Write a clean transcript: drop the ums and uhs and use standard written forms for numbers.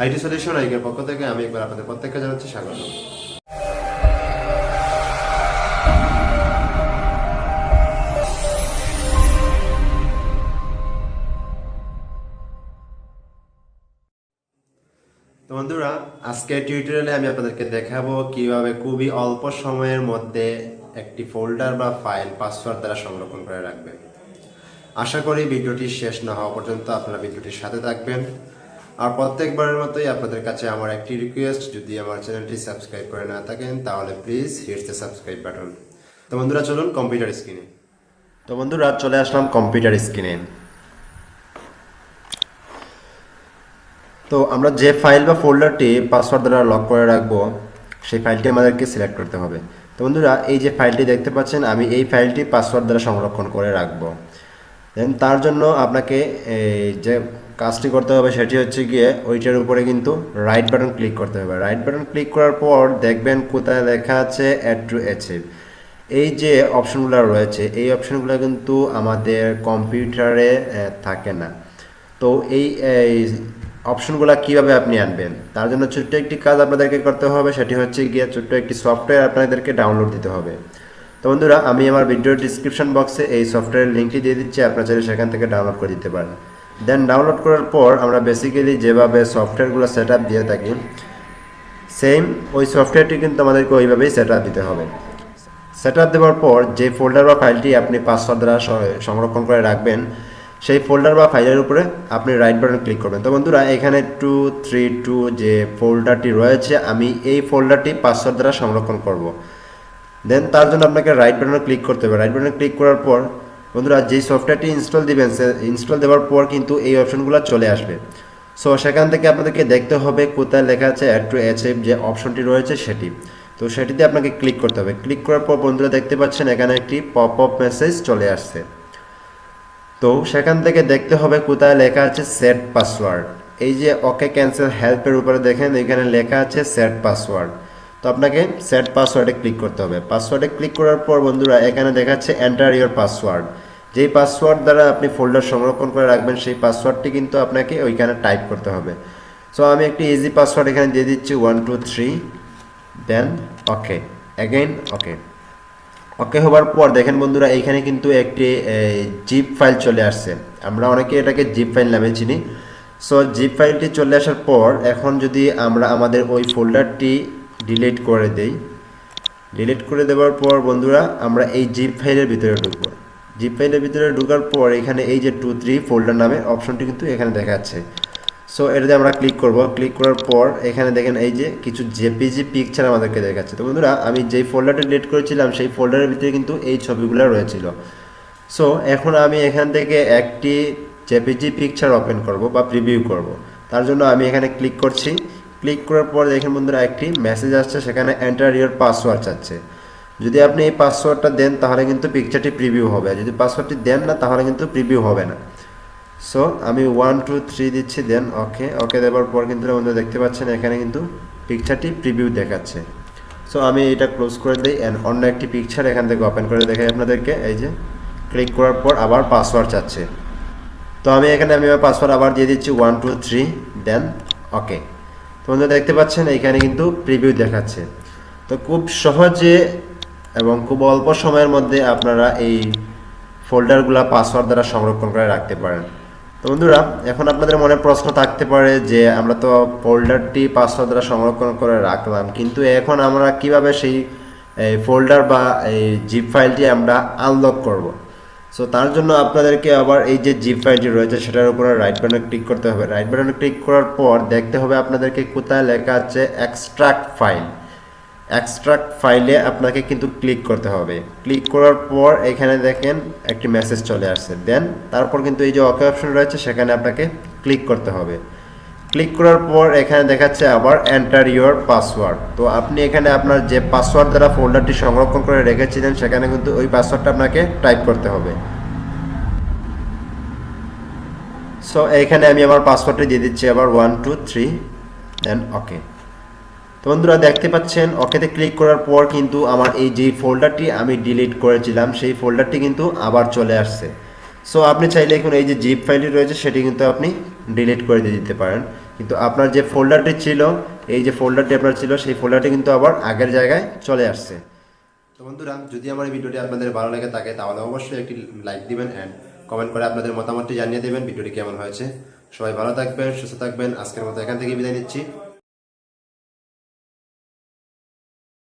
IT solution আইকের পক্ষ থেকে আমি একবার আপনাদের প্রত্যেককে জানাচ্ছি স্বাগত। তো বন্ধুরা, আজকের টিউটোরিয়ালে আমি আপনাদেরকে দেখাবো কিভাবে খুবই অল্প সময়ের মধ্যে একটি ফোল্ডার বা ফাইল পাসওয়ার্ড দ্বারা সংরক্ষণ করে রাখবেন। আশা করি ভিডিওটি শেষ না হওয়া পর্যন্ত আপনারা ভিডিওটির সাথে থাকবেন। আর প্রত্যেকবারের মতোই আপনাদের কাছে আমার একটি রিকোয়েস্ট, যদি আমার চ্যানেলটি সাবস্ক্রাইব করে না থাকেন তাহলে please hit the subscribe button. তো বন্ধুরা, চলুন কম্পিউটার স্ক্রিনে। তো বন্ধুরা, চলে আসলাম কম্পিউটার স্ক্রিনে। তো আমরা যে ফাইল বা ফোল্ডারটি পাসওয়ার্ড দ্বারা লক করে রাখবো সেই ফাইলটি আমাদেরকে সিলেক্ট করতে হবে। তো বন্ধুরা, এই যে ফাইলটি দেখতে পাচ্ছেন, আমি এই ফাইলটি পাসওয়ার্ড দ্বারা সংরক্ষণ করে রাখবো। দেন তার জন্য আপনাকে যে কাজটি করতে হবে সেটি হচ্ছে গিয়ে ওইটার উপরে কিন্তু রাইট বাটন ক্লিক করতে হবে। রাইট বাটন ক্লিক করার পর দেখবেন কোথায় লেখা আছে অ্যাড টু অ্যাচিভ। এই যে অপশনগুলো রয়েছে, এই অপশনগুলো কিন্তু আমাদের কম্পিউটারে থাকে না। তো এই অপশনগুলো কিভাবে আপনি আনবেন, তার জন্য ছোট্ট একটি কাজ আপনাদেরকে করতে হবে, সেটি হচ্ছে গিয়ে ছোট্ট একটি সফটওয়্যার আপনাদেরকে ডাউনলোড দিতে হবে। তো বন্ধুরা, আমি আমার ভিডিওর ডিসক্রিপশন বক্সে এই সফটওয়্যারের লিঙ্কটি দিয়ে দিচ্ছি, আপনারা চাইলে সেখান থেকে ডাউনলোড করে দিতে পারেন। দেন ডাউনলোড করার পর আমরা বেসিক্যালি যেভাবে সফটওয়্যারগুলো সেট আপ দিয়ে থাকি, সেম ওই সফটওয়্যারটি কিন্তু আমাদেরকে ওইভাবেই সেট আপ দিতে হবে। সেট আপ দেওয়ার পর যে ফোল্ডার বা ফাইলটি আপনি পাসওয়ার্ড দ্বারা সংরক্ষণ করে রাখবেন, সেই ফোল্ডার বা ফাইলের উপরে আপনি রাইট বাটন ক্লিক করবেন। তো বন্ধুরা, এখানে 232 যে ফোল্ডারটি রয়েছে, আমি এই ফোল্ডারটি পাসওয়ার্ড দ্বারা সংরক্ষণ করব। দেন তার জন্য আপনাকে রাইট বাটনে ক্লিক করতে হবে। রাইট বাটনে ক্লিক করার পর বন্ধুরা, যেই সফটওয়্যারটি ইনস্টল দিবেন, ইনস্টল দেওয়ার পর কিন্তু এই অপশনগুলো চলে আসবে। সো সেখান থেকে আপনাদেরকে দেখতে হবে কোথায় লেখা আছে অ্যাড টু অ্যাচিভ যে অপশনটি রয়েছে সেটি। তো সেটিতে আপনাকে ক্লিক করতে হবে। ক্লিক করার পর বন্ধুরা দেখতে পাচ্ছেন এখানে একটি পপ আপ মেসেজ চলে আসছে। তো সেখান থেকে দেখতে হবে কোথায় লেখা আছে সেট পাসওয়ার্ড। এই যে ওকে ক্যান্সেল হেল্পের উপরে দেখেন এখানে লেখা আছে সেট পাসওয়ার্ড। তো আপনাকে সেট পাসওয়ার্ডে ক্লিক করতে হবে। পাসওয়ার্ডে ক্লিক করার পর বন্ধুরা এখানে দেখাচ্ছে এন্টার ইওর পাসওয়ার্ড। যেই পাসওয়ার্ড দ্বারা আপনি ফোল্ডার সংরক্ষণ করে রাখবেন সেই পাসওয়ার্ডটি কিন্তু আপনাকে ওইখানে টাইপ করতে হবে। সো আমি একটি ইজি পাসওয়ার্ড এখানে দিয়ে দিচ্ছি 1 2 3, দেন ওকে, অ্যাগেইন ওকে। ওকে হওয়ার পর দেখেন বন্ধুরা, এইখানে কিন্তু একটি জিপ ফাইল চলে আসছে। আমরা অনেকে এটাকে জিপ ফাইল নামে চিনি। সো জিপ ফাইলটি চলে আসার পর এখন যদি আমরা আমাদের ওই ফোল্ডারটি ডিলিট করে দেই, ডিলিট করে দেওয়ার পর বন্ধুরা আমরা এই জিপ ফাইলের ভিতরে ঢুকবো। জিপ ফাইলের ভিতরে ঢোকার পর এখানে এই যে 2 3 ফোল্ডার নামে অপশনটি কিন্তু এখানে দেখাচ্ছে। সো এটাতে আমরা ক্লিক করব। ক্লিক করার পর এখানে দেখেন এই যে কিছু জেপিজি পিকচার আমাদেরকে দেখাচ্ছে। তো বন্ধুরা, আমি যেই ফোল্ডারটা ডিলিট করেছিলাম সেই ফোল্ডারের ভিতরে কিন্তু এই ছবিগুলো রয়েছিল। সো এখন আমি এখান থেকে একটি জেপিজি পিকচার ওপেন করব বা প্রিভিউ করব। তার জন্য আমি এখানে ক্লিক করছি। ক্লিক করার পর দেখেন বন্ধুরা একটি মেসেজ আসছে, সেখানে এন্টার ইওর পাসওয়ার্ড চাচ্ছে। যদি আপনি এই পাসওয়ার্ডটা দেন তাহলে কিন্তু পিকচারটি প্রিভিউ হবে, যদি পাসওয়ার্ডটি দেন না তাহলে কিন্তু প্রিভিউ হবে না। সো আমি 1 2 3 দিচ্ছি, দেন ওকে। ওকে দেওয়ার পর কিন্তু বন্ধুরা দেখতে পাচ্ছেন এখানে কিন্তু পিকচারটি প্রিভিউ দেখাচ্ছে। সো আমি এটা ক্লোজ করে দিই অ্যান্ড অন্য একটি পিকচার এখান থেকে ওপেন করে দেখাই আপনাদেরকে। এই যে ক্লিক করার পর আবার পাসওয়ার্ড চাচ্ছে। তো আমি এখানে আমার পাসওয়ার্ড আবার দিয়ে দিচ্ছি 1 2 3, দেন ওকে। তো বন্ধুরা দেখতে পাচ্ছেন এইখানে কিন্তু প্রিভিউ দেখাচ্ছে। তো খুব সহজে এবং খুব অল্প সময়ের মধ্যে আপনারা এই ফোল্ডারগুলো পাসওয়ার্ড দ্বারা সংরক্ষণ করে রাখতে পারেন। তো বন্ধুরা, এখন আপনাদের মনে প্রশ্ন থাকতে পারে যে আমরা তো ফোল্ডারটি পাসওয়ার্ড দ্বারা সংরক্ষণ করে রাখলাম, কিন্তু এখন আমরা কিভাবে সেই ফোল্ডার বা এই জিপ ফাইলটি আমরা আনলক করব। সো তার জন্য আপনাদেরকে আবার এই যে জিপ ফাইলটি রয়েছে সেটার উপরে রাইট বাটনে ক্লিক করতে হবে। রাইট বাটনে ক্লিক করার পর দেখতে হবে আপনাদেরকে কোথায় লেখা আছে এক্সট্রাক্ট ফাইল। এক্সট্রাক্ট ফাইলে আপনাকে কিন্তু ক্লিক করতে হবে। ক্লিক করার পর এখানে দেখেন একটি মেসেজ চলে আসছে। দেন তারপর কিন্তু এই যে ওকে অপশন রয়েছে সেখানে আপনাকে ক্লিক করতে হবে। ক্লিক করার পর এখানে দেখাচ্ছে আবার এন্টার ইওর পাসওয়ার্ড। তো আপনি এখানে আপনার যে পাসওয়ার্ড দ্বারা ফোল্ডারটি সংরক্ষণ করে রেখেছিলেন সেখানে কিন্তু ওই পাসওয়ার্ডটা আপনাকে টাইপ করতে হবে। সো এখানে আমি আমার পাসওয়ার্ডটি দিয়ে দিচ্ছি আবার 1 2 3, দেন ওকে। তো বন্ধুরা দেখতে পাচ্ছেন ওকেতে ক্লিক করার পর কিন্তু আমার এই যে ফোল্ডারটি আমি ডিলিট করেছিলাম সেই ফোল্ডারটি কিন্তু আবার চলে আসছে। সো আপনি চাইলে এখন এই যে জিপ ফাইলটি রয়েছে সেটি কিন্তু আপনি ডিলিট করে দিতে পারেন। কিন্তু আপনার যে ফোল্ডারটি ছিল, এই যে ফোল্ডারটি আপনার ছিল, সেই ফোল্ডারটি কিন্তু আবার আগের জায়গায় চলে আসছে। তো বন্ধুরা, যদি আমার এই ভিডিওটি আপনাদের ভালো লাগে থাকে তাহলে অবশ্যই একটি লাইক দিবেন অ্যান্ড কমেন্ট করে আপনাদের মতামতটি জানিয়ে দেবেন ভিডিওটি কেমন হয়েছে। সবাই ভালো থাকবেন, সুস্থ থাকবেন। আজকের মতো এখান থেকে বিদায় নিচ্ছি।